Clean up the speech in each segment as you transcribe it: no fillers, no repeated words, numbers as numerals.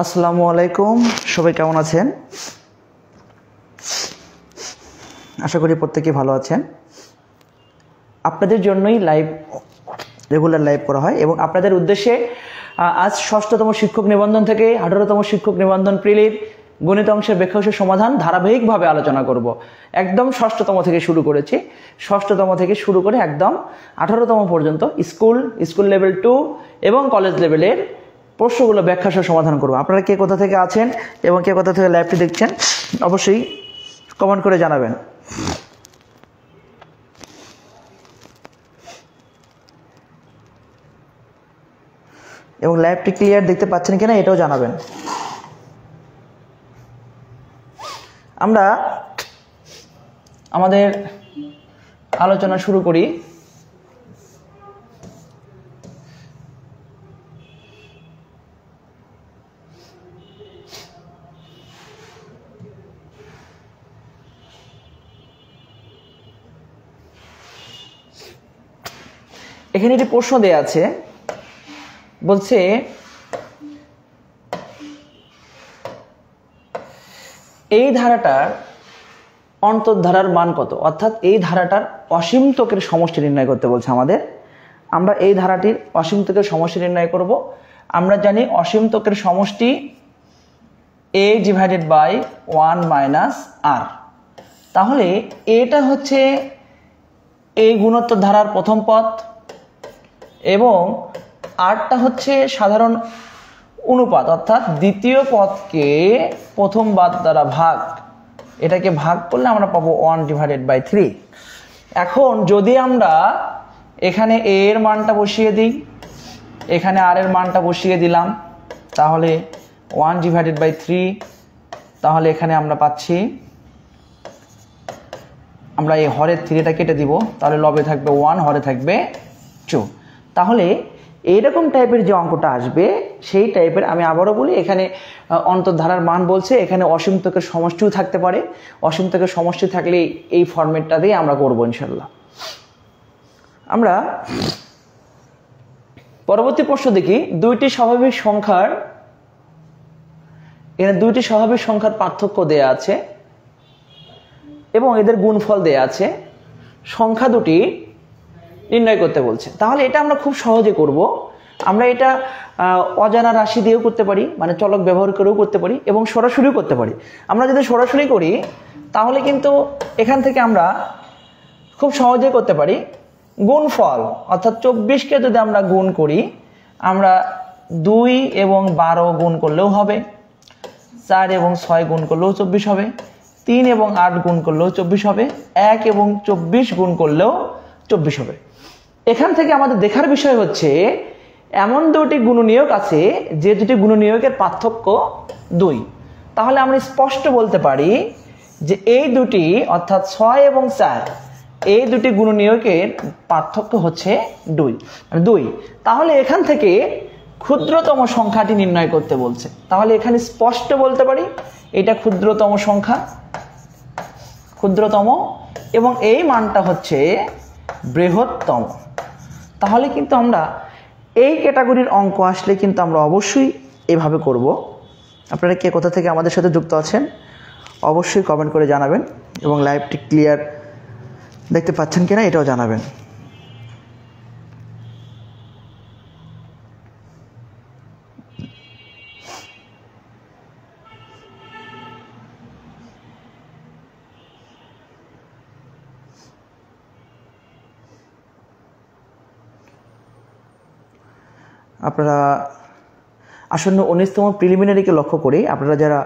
আসসালামু আলাইকুম, সবাই কেমন আছেন? আশা করি প্রত্যেকেই ভালো আছেন। আপনাদের জন্যই রেগুলার লাইভ করা হয় এবং আপনাদের উদ্দেশ্যে আজ ৬ষ্ঠতম শিক্ষক নিবন্ধন থেকে ১৮তম শিক্ষক নিবন্ধন প্রিলির গণিত অংশের ব্যাখ্যাংশের সমাধান ধারাবাহিকভাবে আলোচনা করব। একদম ৬ষ্ঠতম থেকে শুরু করেছি, ৬ষ্ঠতম থেকে শুরু করে একদম ১৮তম পর্যন্ত স্কুল লেভেল 2 এবং কলেজ লেভেলের প্রশ্নগুলো ব্যাখ্যাংশের সমাধান করব। আপনারা কে কোথা থেকে আছেন এবং কে কোথা থেকে লাইভটি দেখছেন অবশ্যই কমেন্ট করে জানাবেন। এবং লাইভটি ক্লিয়ার দেখতে পাচ্ছেন কিনা এটাও জানাবেন। আমরা আমাদের আলোচনা শুরু করি। এখানে একটি প্রশ্ন দেয়া আছে, বলছে এই ধারাটার অন্তর্ধারার মান কত, অর্থাৎ এই ধারাটার অসীমতকের সমষ্টি নির্ণয় করতে বলছে আমাদের। আমরা এই ধারাটির অসীমতকের সমষ্টি নির্ণয় করব। আমরা জানি অসীমতকের সমষ্টি a divided by 1 minus r। তাহলে এটা হচ্ছে এই গুণোত্তর ধারার প্রথম পদ এবং আরটা হচ্ছে সাধারণ অনুপাত, অর্থাৎ দ্বিতীয় পদকে প্রথম বাদ দ্বারা ভাগ, এটাকে ভাগ করলে আমরা পাবো 1 ডিভাইডেড বাই 3। এখন যদি আমরা এখানে a এর মানটা বসিয়ে দিই, এখানে r এর মানটা বসিয়ে দিলাম, তাহলে 1 ডিভাইডেড বাই 3, তাহলে এখানে আমরা পাচ্ছি, আমরা এই হরের 3টা কেটে দিব, তাহলে লবে থাকবে 1, হরে থাকবে 2। তাহলে এইরকম টাইপের যে অঙ্কটা আসবে সেই টাইপের, আমি আবারও বলি, এখানে অন্তর্ধারার মান বলছে, এখানে অসীমতকের সমষ্টিও থাকতে পারে। অসীমতকের সমষ্টি থাকলে এই ফরম্যাটটা দিয়ে আমরা করবো ইনশাল্লাহ। আমরা পরবর্তী প্রশ্ন দেখি। দুইটি স্বাভাবিক সংখ্যার পার্থক্য দেয়া আছে এবং এদের গুণফল দেয়া আছে। সংখ্যা দুটি নির্ণয় করতে বলছে। তাহলে এটা আমরা খুব সহজে করব। আমরা এটা অজানা রাশি দিয়েও করতে পারি, মানে চলক ব্যবহার করেও করতে পারি এবং সরাসরিও করতে পারি। আমরা যদি সরাসরি করি তাহলে কিন্তু এখান থেকে আমরা খুব সহজে করতে পারি। গুণফল অর্থাৎ 24কে যদি আমরা গুণ করি, আমরা 2 এবং 12 গুণ করলেও হবে, 4 এবং 6 গুণ করলেও 24 হবে, 3 এবং 8 গুণ করলেও 24 হবে, 1 এবং 24 গুণ করলেও 24 হবে। এখান থেকে আমাদের দেখার বিষয় হচ্ছে এমন দুটি গুণনীয়ক আছে যে দুটি গুণনীয়কের পার্থক্য 2। তাহলে আমরা স্পষ্ট বলতে পারি যে এই দুটি, অর্থাৎ 6 এবং 4, এই দুটি গুণনীয়কের পার্থক্য হচ্ছে 2। তাহলে এখান থেকে ক্ষুদ্রতম সংখ্যাটি নির্ণয় করতে বলছে। তাহলে এখানে স্পষ্ট বলতে পারি এটা ক্ষুদ্রতম সংখ্যা, ক্ষুদ্রতম, এবং এই মানটা হচ্ছে বৃহত্তম। তাহলে কিন্তু আমরা এই ক্যাটাগরির অঙ্ক আসলে কিন্তু আমরা অবশ্যই এভাবে করব। আপনারা কে কোথা থেকে আমাদের সাথে যুক্ত আছেন অবশ্যই কমেন্ট করে জানাবেন এবং লাইভটি ক্লিয়ার দেখতে পাচ্ছেন কিনা এটাও জানাবেন। আপনারা আসন্ন 19তম প্রিলিমিনারিকে লক্ষ্য করে আপনারা যারা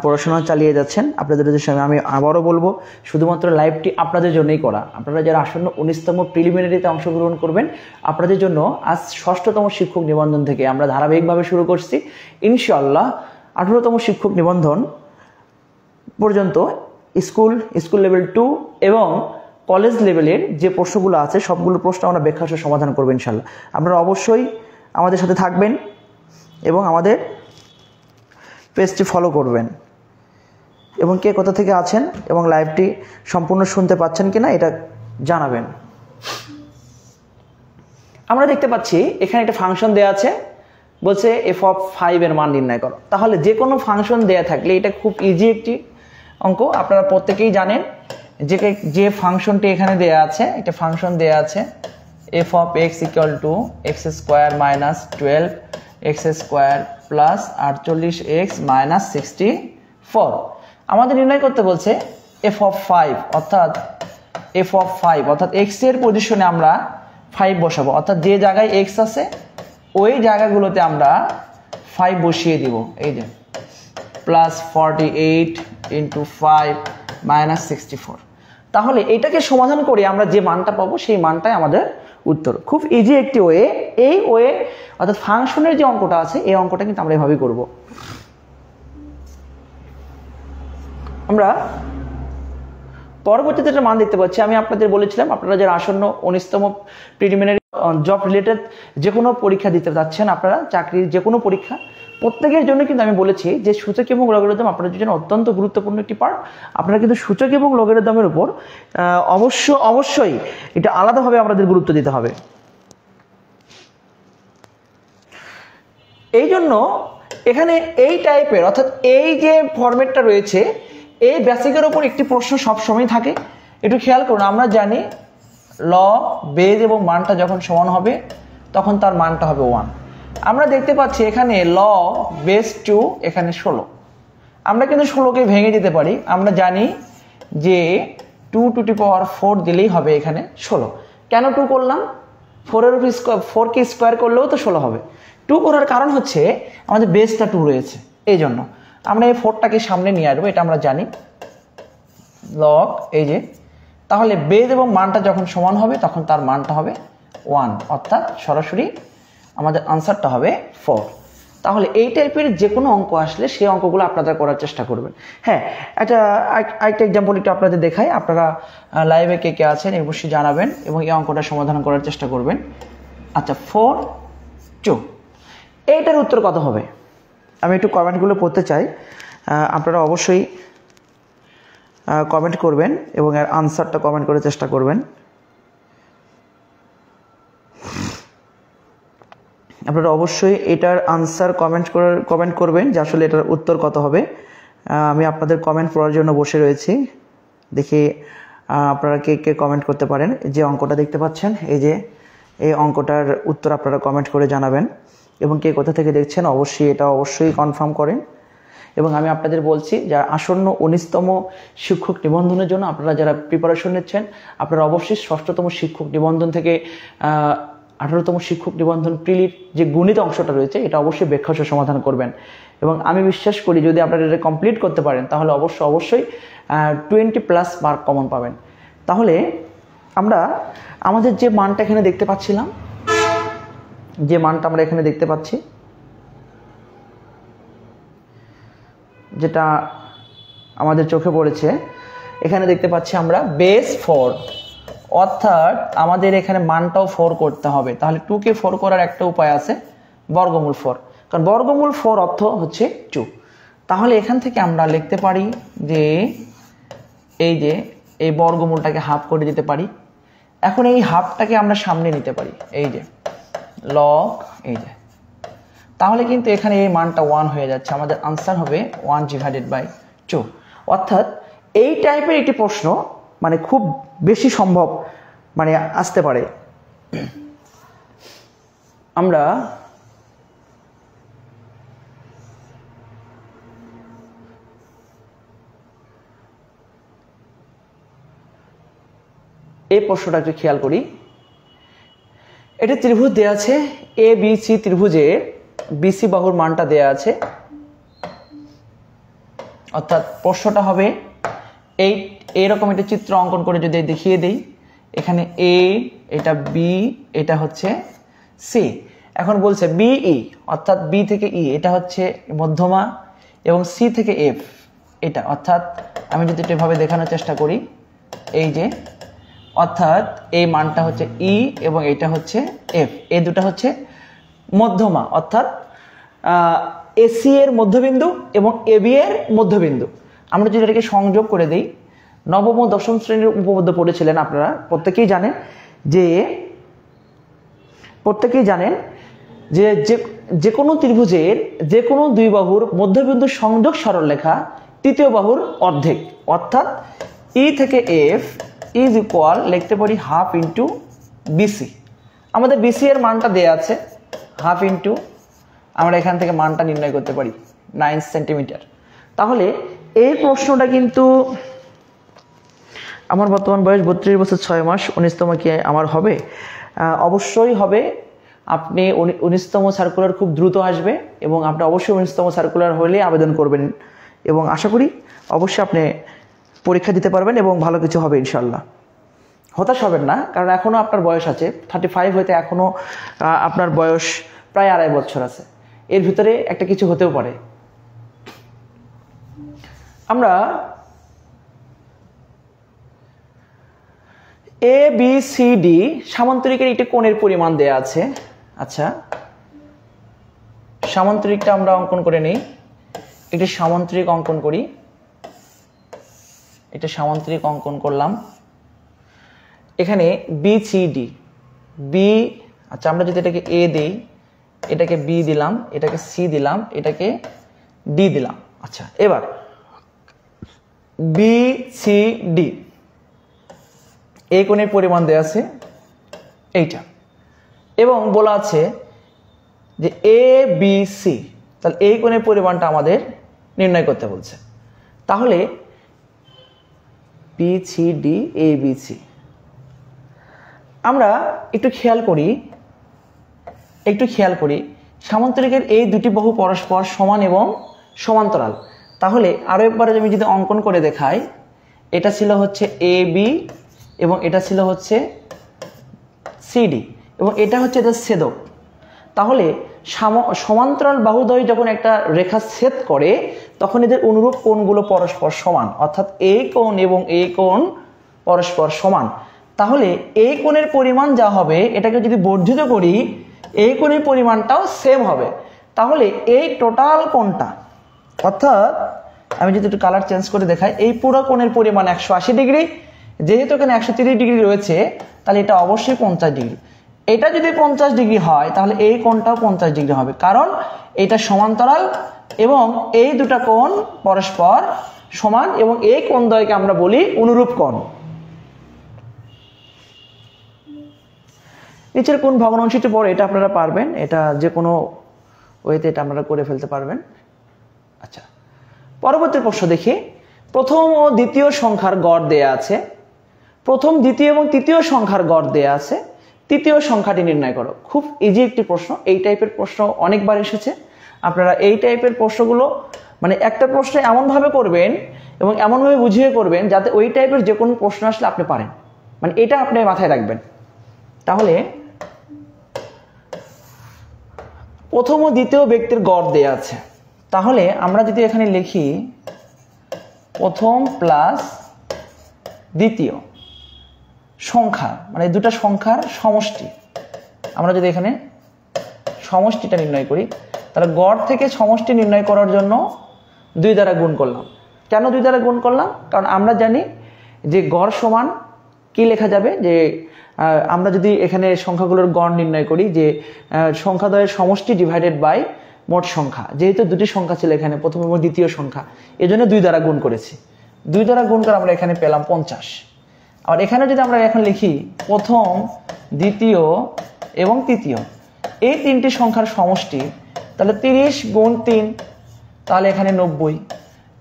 পড়াশোনা চালিয়ে যাচ্ছেন, আপনাদের উদ্দেশ্যে আমি আবারও বলবো শুধুমাত্র লাইভটি আপনাদের জন্যই করা। আপনারা যারা আসন্ন 19তম প্রিলিমিনারিতে অংশগ্রহণ করবেন, আপনাদের জন্য আজ 6ষ্ঠতম শিক্ষক নিবন্ধন থেকে আমরা ধারাবাহিকভাবে শুরু করছি। ইনশাআল্লাহ 18তম শিক্ষক নিবন্ধন পর্যন্ত স্কুল লেভেল 2 এবং কলেজ লেভেলের যে প্রশ্নগুলো আছে সবগুলো প্রশ্ন আমরা ব্যাখ্যাংশের সমাধান করবো ইনশাআল্লাহ। আপনারা অবশ্যই আমাদের সাথে থাকবেন এবং আমাদের পেজটি ফলো করবেন এবং কে কোথা থেকে আছেন এবং লাইভটি সম্পূর্ণ শুনতে পাচ্ছেন কিনা এটা জানাবেন। আমরা দেখতে পাচ্ছি এখানে একটা ফাংশন দেওয়া আছে বলছে f(5) এর মান নির্ণয় করো। তাহলে যে কোনো ফাংশন দেয়া থাকলে এটা খুব ইজি একটি অঙ্ক, আপনারা প্রত্যেকেই জানেন যে ফাংশনটি এখানে দেয়া আছে, একটা ফাংশন দেয়া আছে f(x) = x² - 12x² + 48x - 64। আমাদের নির্ণয় করতে বলছে f(5), অর্থাৎ x এর পজিশনে আমরা 5 বসাবো, অর্থাৎ যে জায়গায় x আছে ওই জায়গাগুলোতে আমরা 5 বসিয়ে দিব। এই যে +48 × 5 - 64। তাহলে এটাকে সমাধান করে আমরা যে মানটা পাবো সেই মানটাই আমাদের উত্তর। খুব ইজি একটি ওয়ে। এই ওয়ে অর্থাৎ ফাংশনের যে অঙ্কটা আছে এই অঙ্কটা কিন্তু আমরা এভাবেই করব। আমরা পরবর্তীতে একটা মান দেখতে পাচ্ছি। আমি আপনাদের বলেছিলাম আপনারা যারা আসন্ন 19তম প্রিলিমিনারি জব রিলেটেড যে কোনো পরীক্ষা দিতে যাচ্ছেন, আপনারা চাকরির যে কোনো পরীক্ষা, প্রত্যেকের জন্য কিন্তু আমি বলেছি যে সূচক এবং লগারিদম আপনাদের জন্য অত্যন্ত গুরুত্বপূর্ণ একটি পার্ট। আপনারা কিন্তু সূচক এবং লগারিদমের উপর অবশ্যই এটা আলাদাভাবে আমাদের গুরুত্ব দিতে হবে। এই জন্য এখানে এই টাইপের অর্থাৎ এই যে ফরম্যাটটা রয়েছে এই বেসিকের উপর একটি প্রশ্ন সবসময় থাকে। একটু খেয়াল করুন, আমরা জানি লব, বেজ এবং মানটা যখন সমান হবে তখন তার মানটা হবে 1। আমরা দেখতে পাচ্ছি এখানে লব বেস 2, এখানে 16। আমরা কিন্তু 16কে ভেঙে দিতে পারি। আমরা জানি যে 2⁴ দিলেই হবে এখানে 16। কেন 2 করলাম? 4কে স্কোয়ার করলেও তো 16 হবে। 2 করার কারণ হচ্ছে আমাদের বেসটা 2 রয়েছে, এই জন্য আমরা এই 4টাকে সামনে নিয়ে আসবো, এটা আমরা জানি লগ এই যে। তাহলে বেজ এবং মানটা যখন সমান হবে তখন তার মানটা হবে 1, অর্থাৎ সরাসরি আমাদের আনসারটা হবে 4। তাহলে এই টাইপের যে কোনো অঙ্ক আসলে সেই অঙ্কগুলো আপনারা করার চেষ্টা করবেন। হ্যাঁ, আরেকটা এক্সাম্পল একটু আপনাদের দেখাই। আপনারা লাইভে কে কে আছেন অবশ্যই জানাবেন এবং এই অঙ্কটা সমাধান করার চেষ্টা করবেন। আচ্ছা, 4 2 এইটার উত্তর কত হবে? আমি একটু কমেন্টগুলো পড়তে চাই, আপনারা অবশ্যই কমেন্ট করবেন এবং এর আনসারটা কমেন্ট করে চেষ্টা করবেন। আপনারা অবশ্যই এটার আনসার কমেন্ট করবেন যে আসলে এটার উত্তর কত হবে। আমি আপনাদের কমেন্ট পড়ার জন্য বসে রয়েছি, দেখি আপনারা কে কে কমেন্ট করতে পারেন। যে অঙ্কটা দেখতে পাচ্ছেন এই অঙ্কটার উত্তর আপনারা কমেন্ট করে জানাবেন এবং কে কোথা থেকে দেখছেন অবশ্যই কনফার্ম করেন। এবং আমি আপনাদের বলছি যারা আসন্ন 19তম শিক্ষক নিবন্ধনের জন্য আপনারা যারা প্রিপারেশন নিচ্ছেন, আপনারা অবশ্যই 6ষ্ঠতম শিক্ষক নিবন্ধন থেকে 18তম শিক্ষক নিবন্ধন প্রিলির যে গণিত অংশটা রয়েছে এটা অবশ্যই ব্যাখ্যা সহ সমাধান করবেন। এবং আমি বিশ্বাস করি যদি আপনারা এটা কমপ্লিট করতে পারেন তাহলে অবশ্যই 20+ মার্ক কমন পাবেন। তাহলে আমরা আমাদের যে মানটা এখানে দেখতে পাচ্ছিলাম, যে মানটা আমরা এখানে দেখতে পাচ্ছি, যেটা আমাদের চোখে পড়েছে, এখানে দেখতে পাচ্ছি আমরা বেস 4, অর্থাৎ আমাদের এখানে মানটাও 4 করতে হবে। তাহলে 2কে 4 করার একটা উপায় আছে, বর্গমূল 4, কারণ বর্গমূল 4 অর্থ হচ্ছে 2। তাহলে এখান থেকে আমরা লিখতে পারি যে এই বর্গমূলটাকে হাফ করে দিতে পারি। এখন এই হাফটাকে আমরা সামনে নিতে পারি, এই যে লগ তাহলে কিন্তু এখানে এই মানটা 1 হয়ে যাচ্ছে। আমাদের আনসার হবে 1/2। অর্থাৎ এই টাইপের একটি প্রশ্ন মানে খুব বেশি সম্ভব মানে আসতে পারে। আমরা এই প্রশ্নটা একটু খেয়াল করি। এটা ত্রিভুজ দেয়া আছে, ABC ত্রিভুজের BC বাহুর মানটা দেয়া আছে। অর্থাৎ প্রশ্নটা হবে এইরকম একটা চিত্র অঙ্কন করে যদি দেখিয়ে দেই, এখানে A, এটা B, এটা হচ্ছে C। এখন বলছে BE, অর্থাৎ B থেকে E এটা হচ্ছে মধ্যমা এবং C থেকে F এটা, অর্থাৎ আমি যদি এভাবে দেখানোর চেষ্টা করি, এই যে অর্থাৎ এই মানটা হচ্ছে E এবং এটা হচ্ছে F, এই দুটা হচ্ছে মধ্যমা, অর্থাৎ AC এর মধ্যবিন্দু এবং AB এর মধ্যবিন্দু। আমরা যদি এটাকে সংযোগ করে দিই, নবম ও দশম শ্রেণীর উপপাদ্য পড়েছিলেন আপনারা, প্রত্যেকেই জানেন যে যে কোনো ত্রিভুজের যে কোনো দুই বাহুর মধ্যবিন্দু সংযোগ সরলরেখা তৃতীয় বাহুর অর্ধেক, অর্থাৎ ই থেকে এফ ইজ ইকুয়াল লিখতে পারি হাফ ইন্টু বিসি। আমাদের বিসি এর মানটা দেয়া আছে হাফ ইন্টু, আমরা এখান থেকে মানটা নির্ণয় করতে পারি 9 সেন্টিমিটার। তাহলে এই প্রশ্নটা কিন্তু আমার বর্তমান বয়স 32 বছর 6 মাস, 19তম কি আমার হবে? অবশ্যই হবে। আপনি 19তম সার্কুলার খুব দ্রুত আসবে এবং আপনি অবশ্যই 19তম সার্কুলার হলে আবেদন করবেন এবং আশা করি অবশ্যই আপনি পরীক্ষা দিতে পারবেন এবং ভালো কিছু হবে ইনশাল্লাহ। হতাশ হবেন না, কারণ এখনও আপনার বয়স আছে 35 হইতে এখনও আপনার বয়স প্রায় 2.5 বছর আছে, এর ভিতরে একটা কিছু হতেও পারে। আমরা এ বি সি ডি সামান্তরিকের একটি কোণের পরিমাণ দেয়া আছে। আচ্ছা, সামান্তরিকটা আমরা অঙ্কন করে নিই। একটি সামান্তরিক অঙ্কন করি। এটা সামান্তরিক অঙ্কন করলাম। এখানে বি সি ডি, বি, আচ্ছা আমরা যদি এটাকে এ দেই, এটাকে বি দিলাম, এটাকে সি দিলাম, এটাকে ডি দিলাম। আচ্ছা, এবার বি সি ডি এই কোণের পরিমাণ দেওয়া আছে এইটা, এবং বলা আছে যে এ বি সি, তাহলে এই কোণের পরিমাণটা আমাদের নির্ণয় করতে বলছে। তাহলে B C D A B C, আমরা একটু খেয়াল করি সামান্তরিকের এই দুটি বাহু পরস্পর সমান এবং সমান্তরাল। তাহলে আরো একবার আমি যদি অঙ্কন করে দেখাই, এটা ছিল হচ্ছে এ বি এবং এটা ছিল হচ্ছে সিডি এবং এটা হচ্ছে এদের ছেদক। তাহলে সমান্তরাল বাহুদ্বয় যখন একটা রেখা ছেদ করে তখন এদের অনুরূপ কোণগুলো পরস্পর সমান, অর্থাৎ এই কোণ এবং এই কোণ পরস্পর সমান। তাহলে এই কোণের পরিমাণ যা হবে এটাকে যদি বর্ধিত করি এই কোণের পরিমাণটাও সেম হবে। তাহলে এই টোটাল কোণটা, অর্থাৎ আমি যদি একটু কালার চেঞ্জ করে দেখাই, এই পুরো কোণের পরিমাণ 180 ডিগ্রি, যেহেতু এখানে 130 ডিগ্রি রয়েছে তাহলে এটা অবশ্যই 50 ডিগ্রি। এটা যদি 50 ডিগ্রি হয় তাহলে এই কোণটাও 50 ডিগ্রি হবে, কারণ এটা সমান্তরাল এবং এই দুটা কোণ পরস্পর সমান এবং এই কোণদ্বয়কে আমরা বলি অনুরূপ কোণ। নিচের কোণ ভগ্নাংশটি পড়ে, এটা আপনারা পারবেন, এটা যে কোনো ওয়েতে এটা আপনারা করে ফেলতে পারবেন। আচ্ছা, পরবর্তী প্রশ্ন দেখি। প্রথম ও দ্বিতীয় সংখ্যার গড় দেয়া আছে। প্রথম, দ্বিতীয় এবং তৃতীয় সংখ্যার গড় দেয়া আছে। তৃতীয় সংখ্যাটি নির্ণয় করো। খুব ইজি একটি প্রশ্ন, এই টাইপের প্রশ্ন অনেকবার এসেছে। আপনারা এই টাইপের প্রশ্নগুলো মানে একটা প্রশ্ন এমনভাবে করবেন এবং এমনভাবে বুঝিয়ে করবেন যাতে ওই টাইপের যে কোনো প্রশ্ন আসলে আপনি পারেন, মানে এটা আপনি মাথায় রাখবেন। তাহলে প্রথম ও দ্বিতীয় ব্যক্তির গড় দেয়া আছে। তাহলে আমরা যদি এখানে লিখি প্রথম প্লাস দ্বিতীয় সংখ্যা, মানে দুটা সংখ্যার সমষ্টি, আমরা যদি এখানে সমষ্টিটা নির্ণয় করি তাহলে গড় থেকে সমষ্টি নির্ণয় করার জন্য 2 দ্বারা গুণ করলাম। কেন 2 দ্বারা গুণ করলাম? কারণ আমরা জানি যে গড় সমান কি লেখা যাবে, যে আমরা যদি এখানে সংখ্যাগুলোর গড় নির্ণয় করি যে সংখ্যাদ্বয়ের সমষ্টি ডিভাইডেড বাই মোট সংখ্যা, যেহেতু দুটি সংখ্যা ছিল এখানে প্রথম এবং দ্বিতীয় সংখ্যা, এজন্য 2 দ্বারা গুণ করেছি। 2 দ্বারা গুণ করে আমরা এখানে পেলাম 50। আর এখানে যদি আমরা এখন লিখি প্রথম, দ্বিতীয় এবং তৃতীয় এই তিনটি সংখ্যার সমষ্টি, তাহলে 30 গুণ 3, তাহলে এখানে 90।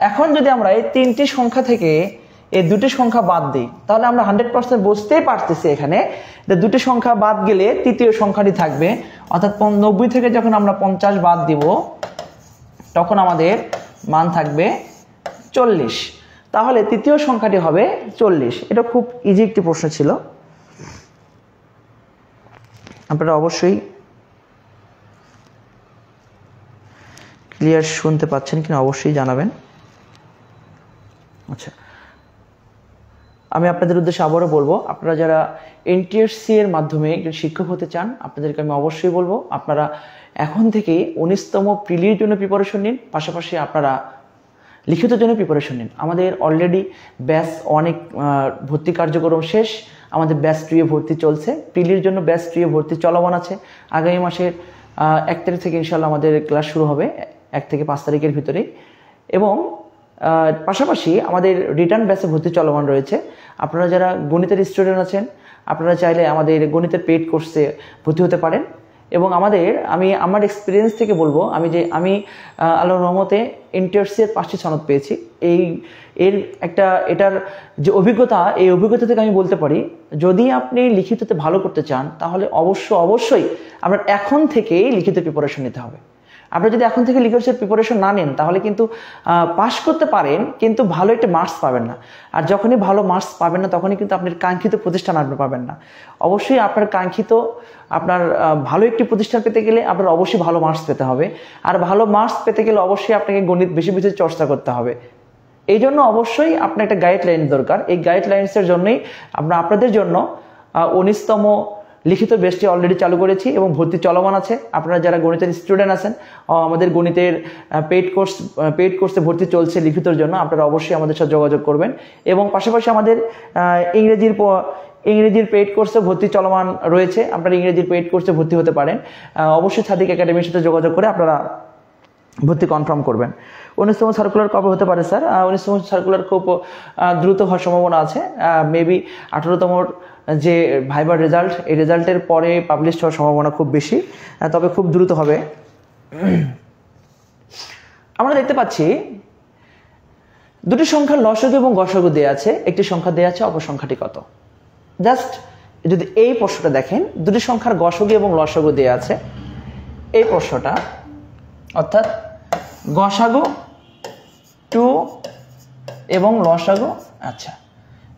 এখন যদি আমরা এই তিনটি সংখ্যা থেকে এই দুটি সংখ্যা বাদ দিই তাহলে আমরা 100% বুঝতেই পারতেছি এখানে যে দুটি সংখ্যা বাদ গেলে তৃতীয় সংখ্যাটি থাকবে, অর্থাৎ 90 থেকে যখন আমরা 50 বাদ দিব তখন আমাদের মান থাকবে 40। তাহলে তৃতীয় সংখ্যাটি হবে 40। এটা খুব ইজি একটি প্রশ্ন ছিল, আপনারা অবশ্যই ক্লিয়ার শুনতে পাচ্ছেন কিনা অবশ্যই জানাবেন। আচ্ছা, আমি আপনাদের উদ্দেশ্যে আবারও বলবো, আপনারা যারা এনটিএসসি এর মাধ্যমে একজন শিক্ষক হতে চান আপনাদেরকে আমি অবশ্যই বলবো আপনারা এখন থেকে 19তম প্রিলির জন্য প্রিপারেশন নিন, পাশাপাশি আপনারা লিখিত জন্য প্রিপারেশন নিন। আমাদের অলরেডি ব্যাচ অনেক ভর্তি কার্যক্রম শেষ, আমাদের ব্যাচ 2 এ ভর্তি চলছে, প্রিলির জন্য ব্যাচ 2 এ ভর্তি চলমান আছে। আগামী মাসের 1 তারিখ থেকে ইনশাআল্লাহ আমাদের ক্লাস শুরু হবে, 1 থেকে 5 তারিখের ভিতরেই। এবং পাশাপাশি আমাদের রিটার্ন ব্যাচে ভর্তি চলমান রয়েছে। আপনারা যারা গণিতের স্টুডেন্ট আছেন, আপনারা চাইলে আমাদের গণিতের পেইড কোর্সে ভর্তি হতে পারেন। এবং আমি আমার এক্সপিরিয়েন্স থেকে বলবো, আমি আল্লাহর রহমতে এনটিআরসি-এর 5টি সনদ পেয়েছি। এটার যে অভিজ্ঞতা, এই অভিজ্ঞতা থেকে আমি বলতে পারি, যদি আপনি লিখিততে ভালো করতে চান তাহলে অবশ্যই আপনার এখন থেকেই লিখিত প্রিপারেশন নিতে হবে। আপনারা যদি এখন থেকে লিখিতের প্রিপারেশন না নেন তাহলে কিন্তু পাস করতে পারেন, কিন্তু ভালো একটা মার্কস পাবেন না। আর যখনই ভালো মার্কস পাবেন না তখনই কিন্তু আপনার কাঙ্ক্ষিত প্রতিষ্ঠান আপনি পাবেন না। অবশ্যই আপনার ভালো একটি প্রতিষ্ঠান পেতে গেলে আপনার অবশ্যই ভালো মার্কস পেতে হবে। আর ভালো মার্কস পেতে গেলে অবশ্যই আপনাকে গণিত বেশি বেশি চর্চা করতে হবে। এই জন্য অবশ্যই আপনার একটা গাইডলাইন দরকার। এই গাইডলাইন্সের জন্যই আপনাদের জন্য 19তম লিখিত ব্যাচটি অলরেডি চালু করেছি এবং ভর্তি চলমান আছে। আপনারা যারা গণিতের স্টুডেন্ট আছেন, আমাদের গণিতের পেইড কোর্সে ভর্তি চলছে লিখিতর জন্য, আপনারা অবশ্যই আমাদের সাথে যোগাযোগ করবেন। এবং পাশাপাশি আমাদের ইংরেজির পেইড কোর্সে ভর্তি চলমান রয়েছে। আপনারা ইংরেজির পেইড কোর্সে ভর্তি হতে পারেন। অবশ্যই সাদিক একাডেমির সাথে যোগাযোগ করে আপনারা ভর্তি কনফার্ম করবেন। 19তম সার্কুলার কবে হতে পারে স্যার? 19তম সার্কুলার খুব দ্রুত হওয়ার সম্ভাবনা আছে। মেবি 18তম যে ভাইবার রেজাল্ট, এই রেজাল্টের পরে পাবলিশ হওয়ার সম্ভাবনা খুব বেশি, তবে খুব দ্রুত হবে। আমরা দেখতে পাচ্ছি দুটি সংখ্যার লসাগু এবং গসাগু দেয়া আছে, একটি সংখ্যা দেয়া আছে, অপর সংখ্যাটি কত? জাস্ট যদি এই প্রশ্নটা দেখেন, দুটি সংখ্যার গসাগু এবং লসাগু দেয়া আছে, এই প্রশ্নটা অর্থাৎ গসাগু 2 এবং লসাগু, আচ্ছা,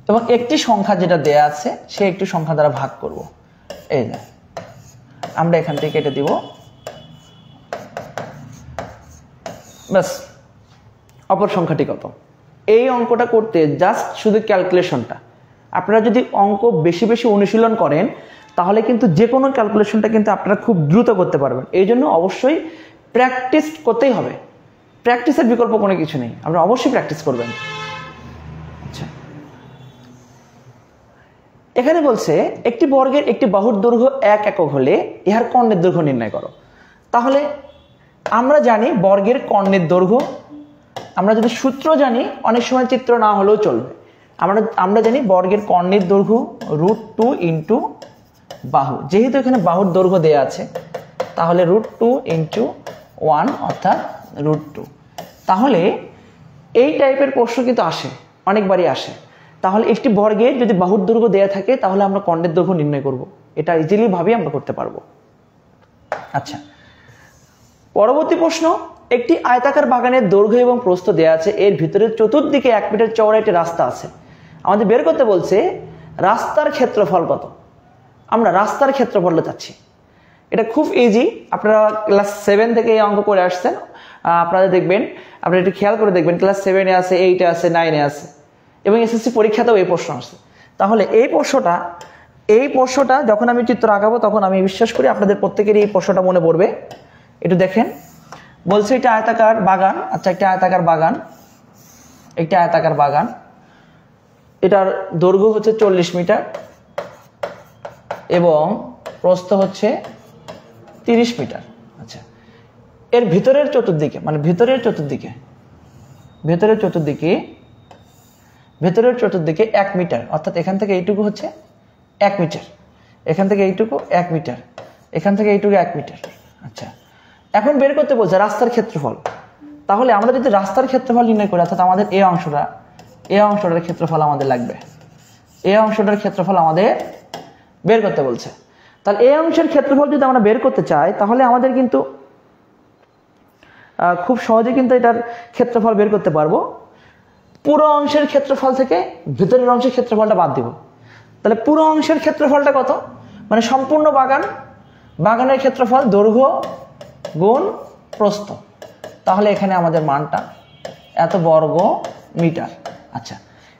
এবং একটি সংখ্যা যেটা দেয়া আছে সে একটি সংখ্যা দ্বারা ভাগ করব। এই যে আমরা এখান থেকে কেটে দিব, ব্যাস। অপর সংখ্যাটি কত? এই অঙ্কটা করতে জাস্ট শুধু ক্যালকুলেশনটা, আপনারা যদি অঙ্ক বেশি বেশি অনুশীলন করেন তাহলে কিন্তু যে কোনো ক্যালকুলেশনটা কিন্তু আপনারা খুব দ্রুত করতে পারবেন। এই জন্য অবশ্যই প্র্যাকটিস করতেই হবে, প্র্যাকটিসের বিকল্প কোনো কিছু নেই, আপনারা অবশ্যই প্র্যাকটিস করবেন। আচ্ছা, এখানে বলছে একটি বর্গের একটি বাহুর দৈর্ঘ্য 1 একক হলে ইহার কর্ণের দৈর্ঘ্য নির্ণয় করো। তাহলে আমরা জানি বর্গের কর্ণের দৈর্ঘ্য, আমরা যদি সূত্র জানি অনেক সময় চিত্র না হলেও চলবে। আমরা জানি বর্গের কর্ণের দৈর্ঘ্য √2 ইন্টু বাহু। যেহেতু এখানে বাহুর দৈর্ঘ্য দেয়া আছে তাহলে √2 ইন্টু 1 অর্থাৎ √2। তাহলে এই টাইপের প্রশ্ন কিন্তু আসে, অনেকবারই আসে। তাহলে একটি বর্গের যদি বাহুর দৈর্ঘ্য দেয়া থাকে তাহলে আমরা কর্ণের দৈর্ঘ্য নির্ণয় করব। এটা ইজিলি ভাবে আমরা করতে পারবো। আচ্ছা, পরবর্তী প্রশ্ন, একটি আয়তাকার বাগানের দৈর্ঘ্য এবং প্রস্থ দেয়া আছে, এর ভিতরে চতুর্দিকে 1 মিটার চওড়া একটি রাস্তা আছে। আমাদের বের করতে বলছে রাস্তার ক্ষেত্রফল কত। আমরা রাস্তার ক্ষেত্রফলটা চাচ্ছি। এটা খুব ইজি, আপনারা ক্লাস 7 থেকে এই অঙ্ক করে আসছেন। আপনারা দেখবেন, আপনারা একটু খেয়াল করে দেখবেন, ক্লাস 7-এ আছে, 8-এ আছে, 9-এ আছে, এবং এসএসসি পরীক্ষাতেও এই প্রশ্ন আসছে। তাহলে এই প্রশ্নটা যখন আমি চিত্র আঁকাবো তখন আমি বিশ্বাস করি আপনাদের প্রত্যেকেরই এই প্রশ্নটা মনে পড়বে। একটু দেখেন, বলছে এটা আয়তাকার বাগান। আচ্ছা, একটা আয়তাকার বাগান, এটার দৈর্ঘ্য হচ্ছে 40 মিটার এবং প্রস্থ হচ্ছে 30 মিটার। আচ্ছা, এর ভিতরের চতুর্দিকে, মানে ভেতরের চতুর্দিকে 1 মিটার, অর্থাৎ এখান থেকে এইটুকু হচ্ছে 1 মিটার, এখান থেকে এইটুকু 1 মিটার, এখান থেকে এইটুকু 1 মিটার। আচ্ছা, এখন বের করতে বলছে রাস্তার ক্ষেত্রফল। তাহলে আমরা যদি রাস্তার ক্ষেত্রফল নির্ণয় করি, অর্থাৎ আমাদের এই অংশটার ক্ষেত্রফল আমাদের লাগবে, এই অংশটার ক্ষেত্রফল আমাদের বের করতে বলছে। তাহলে এই অংশের ক্ষেত্রফল যদি আমরা বের করতে চাই তাহলে আমাদের কিন্তু খুব সহজে কিন্তু এটার ক্ষেত্রফল বের করতে পারবো। পুরো অংশের ক্ষেত্রফল থেকে ভিতরের অংশের ক্ষেত্রফলটা বাদ দিব। তাহলে পুরো অংশের ক্ষেত্রফলটা কত? মানে সম্পূর্ণ বাগানের ক্ষেত্রফল দৈর্ঘ্য গুণ প্রস্থ। তাহলে এখানে আমাদের মানটা এত বর্গ মিটার। আচ্ছা,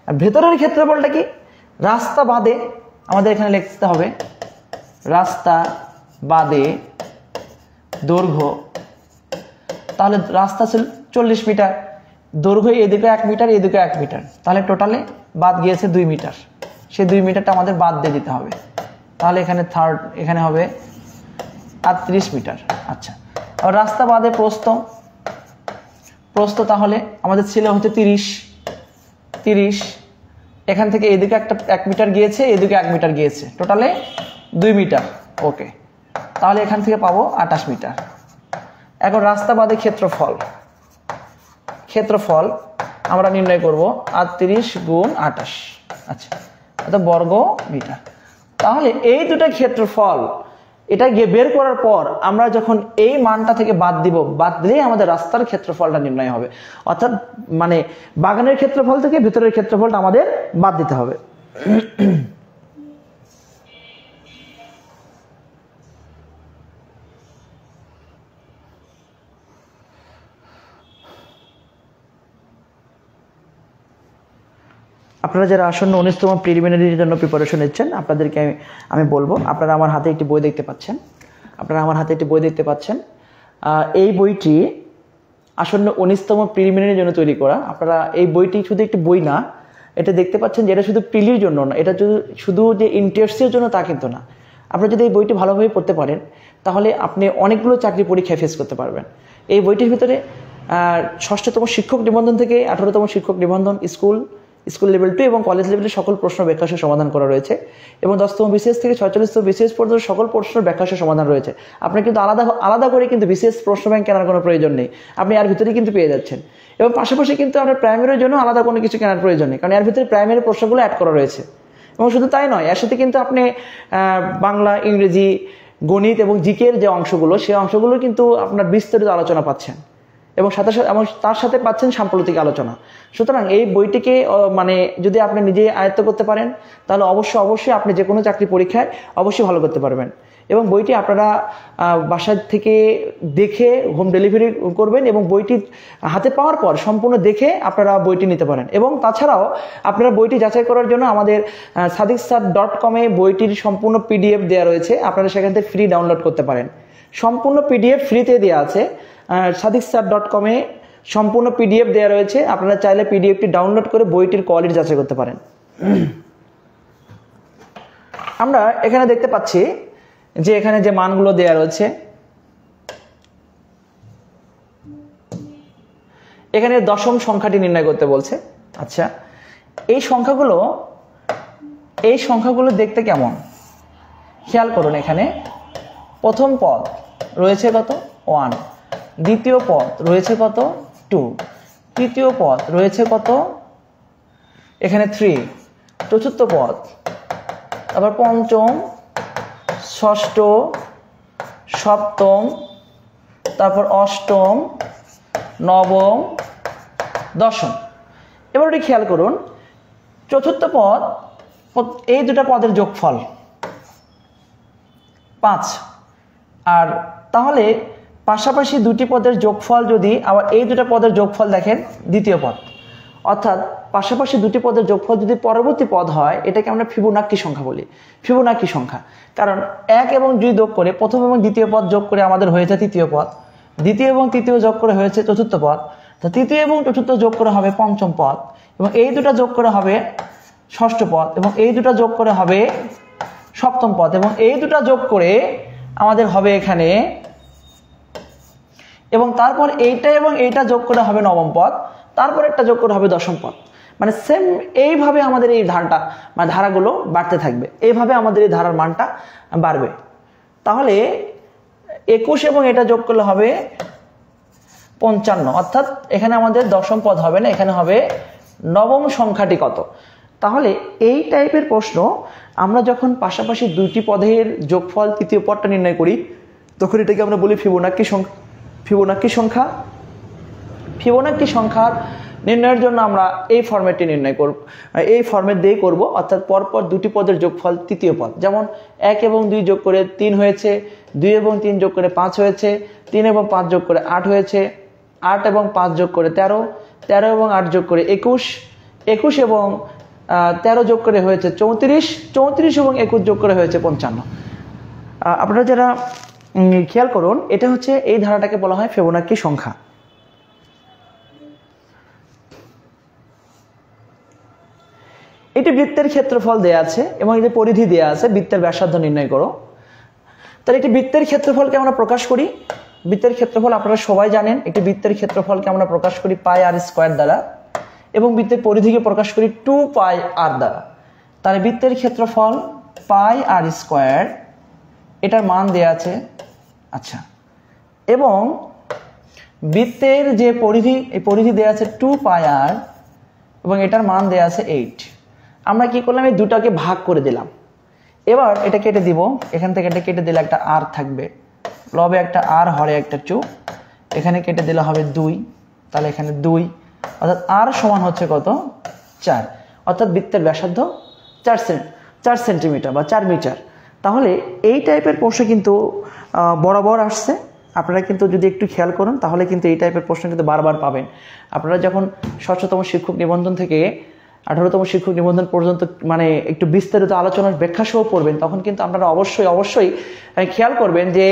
আর ভেতরের ক্ষেত্রফলটা কি? রাস্তা বাদে আমাদের এখানে লিখতে হবে রাস্তা বাদে দৈর্ঘ্য। তাহলে রাস্তা ছিল 40 মিটার, দৈর্ঘ্য এদিকে 1 মিটার, এদিকে 1 মিটার, তাহলে টোটালে বাদ গিয়েছে 2 মিটার। সেই 2 মিটারটা আমাদের বাদ দিয়ে দিতে হবে। তাহলে এখানে হবে 38 মিটার। আচ্ছা, আবার রাস্তা বাদে প্রস্থ, প্রস্থ তাহলে আমাদের ছিল হচ্ছে 30, এখান থেকে এদিকে একটা 1 মিটার গিয়েছে, এদিকে 1 মিটার গিয়েছে, টোটালে 2 মিটার। ওকে, তাহলে এখান থেকে পাবো 28 মিটার। এখন রাস্তা বাদে ক্ষেত্রফল আমরা নির্ণয় করব 38 গুণ 28, আচ্ছা, এটা বর্গ মিটার। তাহলে এই দুটো ক্ষেত্রফল এটা গিয়ে বের করার পর আমরা যখন এই মানটা থেকে বাদ দিলেই আমাদের রাস্তার ক্ষেত্রফলটা নির্ণয় হবে। অর্থাৎ মানে বাগানের ক্ষেত্রফল থেকে ভেতরের ক্ষেত্রফলটা আমাদের বাদ দিতে হবে। আপনারা যারা আসন্ন 19তম প্রিলিমিনারির জন্য প্রিপারেশন নিচ্ছেন, আপনাদেরকে আমি বলবো, আপনারা আমার হাতে একটি বই দেখতে পাচ্ছেন। এই বইটি আসন্ন 19তম প্রিলিমিনারির জন্য তৈরি করা। আপনারা এই বইটি শুধু একটি বই না, এটা দেখতে পাচ্ছেন যে এটা শুধু প্রিলির জন্য না, এটা শুধু যে ইন্টারেস্টের জন্য তা কিন্তু না। আপনারা যদি এই বইটি ভালোভাবে পড়তে পারেন তাহলে আপনি অনেকগুলো চাকরি পরীক্ষায় ফেস করতে পারবেন। এই বইটির ভিতরে 6ষ্ঠতম শিক্ষক নিবন্ধন থেকে 18তম শিক্ষক নিবন্ধন, স্কুল লেভেল 2 এবং কলেজ লেভেলের সকল প্রশ্ন ব্যাখ্যাসহ সমাধান করা রয়েছে, এবং 10তম বিসিএস থেকে 46তম বিসিএস পর্যন্ত সকল প্রশ্নের ব্যাখ্যাসহ সমাধান রয়েছে। আপনি কিন্তু আলাদা করে কিন্তু বিসিএস প্রশ্ন ব্যাংক কেনার কোনো প্রয়োজন নেই, আপনি এর ভিতরেই কিন্তু পেয়ে যাচ্ছেন। এবং পাশাপাশি কিন্তু আপনার প্রাইমারির জন্য আলাদা কোনো কিছু কেনার প্রয়োজন নেই, কারণ এর ভিতরে প্রাইমারি প্রশ্নগুলো অ্যাড করা রয়েছে। এবং শুধু তাই নয়, এর সাথে কিন্তু আপনি বাংলা, ইংরেজি, গণিত এবং জিকের যে অংশগুলো, সেই অংশগুলো কিন্তু আপনার বিস্তারিত আলোচনা পাচ্ছেন, এবং তার সাথে পাচ্ছেন সাম্প্রতিক আলোচনা। সুতরাং এই বইটিকে মানে যদি আপনি নিজে আয়ত্ত করতে পারেন তাহলে অবশ্যই আপনি যে কোনো চাকরি পরীক্ষায় অবশ্যই ভালো করতে পারবেন। এবং বইটি আপনারা বাসা থেকে দেখে হোম ডেলিভারি করবেন, এবং বইটি হাতে পাওয়ার পর সম্পূর্ণ দেখে আপনারা বইটি নিতে পারেন। এবং তাছাড়াও আপনারা বইটি যাচাই করার জন্য আমাদের sadiqsir.com বইটির সম্পূর্ণ PDF দেওয়া রয়েছে, আপনারা সেখান থেকে ফ্রি ডাউনলোড করতে পারেন। সম্পূর্ণ PDF ফ্রিতে দেওয়া আছে, sadiqsir.com সম্পূর্ণ PDF দেওয়া রয়েছে, আপনারা চাইলে PDFটি ডাউনলোড করে বইটির কোয়ালিটি যাচাই করতে পারেন। আমরা এখানে দেখতে পাচ্ছি যে এখানে যে মানগুলো দেওয়া রয়েছে, এখানে দশম সংখ্যাটি নির্ণয় করতে বলছে। আচ্ছা, এই সংখ্যাগুলো দেখতে কেমন খেয়াল করুন। এখানে প্রথম পদ রয়েছে কত? 1, দ্বিতীয় পদ রয়েছে কত? 2, তৃতীয় পদ রয়েছে কত? এখানে 3, চতুর্থ পদ, তারপর পঞ্চম, ষষ্ঠ, সপ্তম, তারপর অষ্টম, নবম, দশম। এবার এটি খেয়াল করুন, চতুর্থ পদ, এই দুটা পদের যোগফল 5, আর তাহলে পাশাপাশি দুটি পদের যোগফল যদি আবার এই দুটা পদের যোগফল দেখেন দ্বিতীয় পদ, অর্থাৎ পাশাপাশি দুটি পদের যোগফল যদি পরবর্তী পদ হয়, এটাকে আমরা ফিবোনাক্কি সংখ্যা বলি। ফিবোনাক্কি সংখ্যা, কারণ 1 এবং 2 যোগ করে প্রথম এবং দ্বিতীয় পদ যোগ করে আমাদের হয়েছে তৃতীয় পদ, দ্বিতীয় এবং তৃতীয় যোগ করে হয়েছে চতুর্থ পদ, তো তৃতীয় এবং চতুর্থ যোগ করে হবে পঞ্চম পদ, এবং এই দুটা যোগ করে হবে ষষ্ঠ পদ, এবং এই দুটা যোগ করে হবে সপ্তম পদ, এবং এই দুটা যোগ করে আমাদের হবে এখানে, এবং তারপর এইটা এবং এইটা যোগ করে হবে নবম পদ, তারপর একটা যোগ করে হবে দশম পদ। মানে সেম এইভাবে আমাদের এই ধারাগুলো বাড়তে থাকবে, এইভাবে আমাদের এই ধারার মানটা বাড়বে। তাহলে 21 এবং এটা যোগ করলে হবে 55, অর্থাৎ এখানে আমাদের দশম পদ হবে না, এখানে হবে নবম সংখ্যাটি কত। তাহলে এই টাইপের প্রশ্ন আমরা যখন পাশাপাশি দুটি পদের যোগফল তৃতীয় পদটা নির্ণয় করি, তখন এটাকে আমরা বলি ফিবোনাক্কি সংখ্যা। ফিবোনাক্কি সংখ্যার নির্ণয়ের জন্য আমরা এই ফরম্যাটটি নির্ণয় করব, এই ফরম্যাট দিয়ে করব, অর্থাৎ পরপর দুটি পদের যোগফল তৃতীয় পদ। যেমন 1 এবং 2 যোগ করে 3 হয়েছে, 2 এবং 3 যোগ করে 5 হয়েছে, 3 এবং 5 যোগ করে 8 হয়েছে, 8 এবং 5 যোগ করে 13, 13 এবং 8 যোগ করে 21, 21 এবং 13 যোগ করে হয়েছে 34, 34 এবং 21 যোগ করে হয়েছে 55। আপনারা যারা খেয়াল করুন, এটা হচ্ছে এই ধারাটাকে বলা হয় ফিবোনাক্কি সংখ্যা। এটি বৃত্তের ক্ষেত্রফল দেয়া আছে এবং এটি পরিধি দেয়া আছে, বৃত্তের ব্যাসার্ধ নির্ণয় করো। তাহলে একটি বৃত্তের ক্ষেত্রফলকে আমরা প্রকাশ করি, বৃত্তের ক্ষেত্রফল আপনারা সবাই জানেন, একটি বৃত্তের ক্ষেত্রফলকে আমরা প্রকাশ করি পাই আর স্কোয়ার দ্বারা এবং বৃত্তের পরিধিকে প্রকাশ করি 2 পাই আর দ্বারা। তাহলে বৃত্তের ক্ষেত্রফল পাই আর স্কোয়ার, এটার মান দেয়া আছে, আচ্ছা, এবং বৃত্তের যে পরিধি, এই পরিধি দেয়া আছে 2 পাই আর এবং এটার মান দেয়া আছে 8। আমরা কি করলাম, এই দুটাকে ভাগ করে দিলাম। এবার এটা কেটে দিব, এখান থেকে এটা কেটে দিলে একটা আর থাকবে, লবে একটা আর, হরে একটা 2, এখানে কেটে দিলে হবে 2, তাহলে এখানে 2, অর্থাৎ আর সমান হচ্ছে কত, 4, অর্থাৎ বৃত্তের ব্যাসার্ধ 4 সেন্টিমিটার বা 4 মিটার। তাহলে এই টাইপের প্রশ্ন কিন্তু বরাবর আসছে, আপনারা কিন্তু যদি একটু খেয়াল করুন তাহলে কিন্তু এই টাইপের প্রশ্ন কিন্তু বারবার পাবেন। আপনারা যখন 6তম শিক্ষক নিবন্ধন থেকে 18তম শিক্ষক নিবন্ধন পর্যন্ত মানে একটু বিস্তারিত আলোচনার ব্যাখ্যা সহ পড়বেন, তখন কিন্তু আপনারা অবশ্যই খেয়াল করবেন যে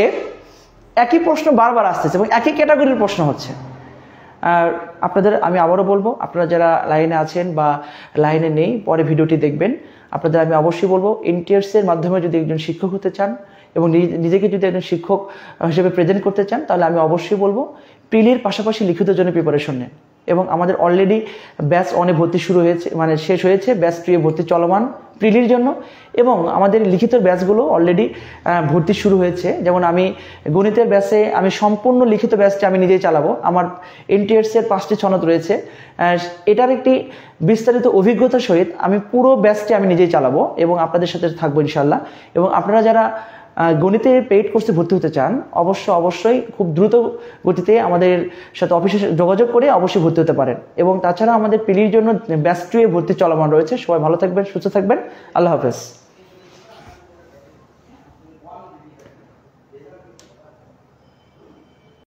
একই প্রশ্ন বারবার আসতেছে এবং একই ক্যাটাগরির প্রশ্ন হচ্ছে। আর আপনাদের আমি আবারও বলবো, আপনারা যারা লাইনে আছেন বা লাইনে নেই, পরে ভিডিওটি দেখবেন, আপনাদের আমি অবশ্যই বলবো NTS এর মাধ্যমে যদি একজন শিক্ষক হতে চান এবং নিজেকে যদি একজন শিক্ষক হিসেবে প্রেজেন্ট করতে চান, তাহলে আমি অবশ্যই বলবো প্রিলির পাশাপাশি লিখিতের জন্য প্রিপারেশন নেন। এবং আমাদের অলরেডি ব্যাচ 1-এ ভর্তি শুরু হয়েছে, মানে শেষ হয়েছে, ব্যাচ 2-এ ভর্তি চলমান প্রিলির জন্য, এবং আমাদের লিখিত ব্যাচগুলো অলরেডি ভর্তি শুরু হয়েছে। যেমন আমি গণিতের ব্যাচে আমি সম্পূর্ণ লিখিত ব্যাচটি আমি নিজেই চালাবো, আমার NTS এর 5টি সনদ রয়েছে, এটার একটি বিস্তারিত অভিজ্ঞতার সহিত আমি পুরো ব্যাচটি আমি নিজেই চালাবো এবং আপনাদের সাথে থাকবো ইনশাল্লাহ। এবং আপনারা যারা গণিতে পেইড কোর্সে ভর্তি হতে চান, অবশ্যই খুব দ্রুত গতিতে আমাদের সাথে অফিসে যোগাযোগ করে অবশ্যই ভর্তি হতে পারেন। এবং তাছাড়া আমাদের প্রিলির জন্য ব্যাচ 2-এ ভর্তি চলমান রয়েছে। সবাই ভালো থাকবেন, সুস্থ থাকবেন, আল্লাহ হাফেজ।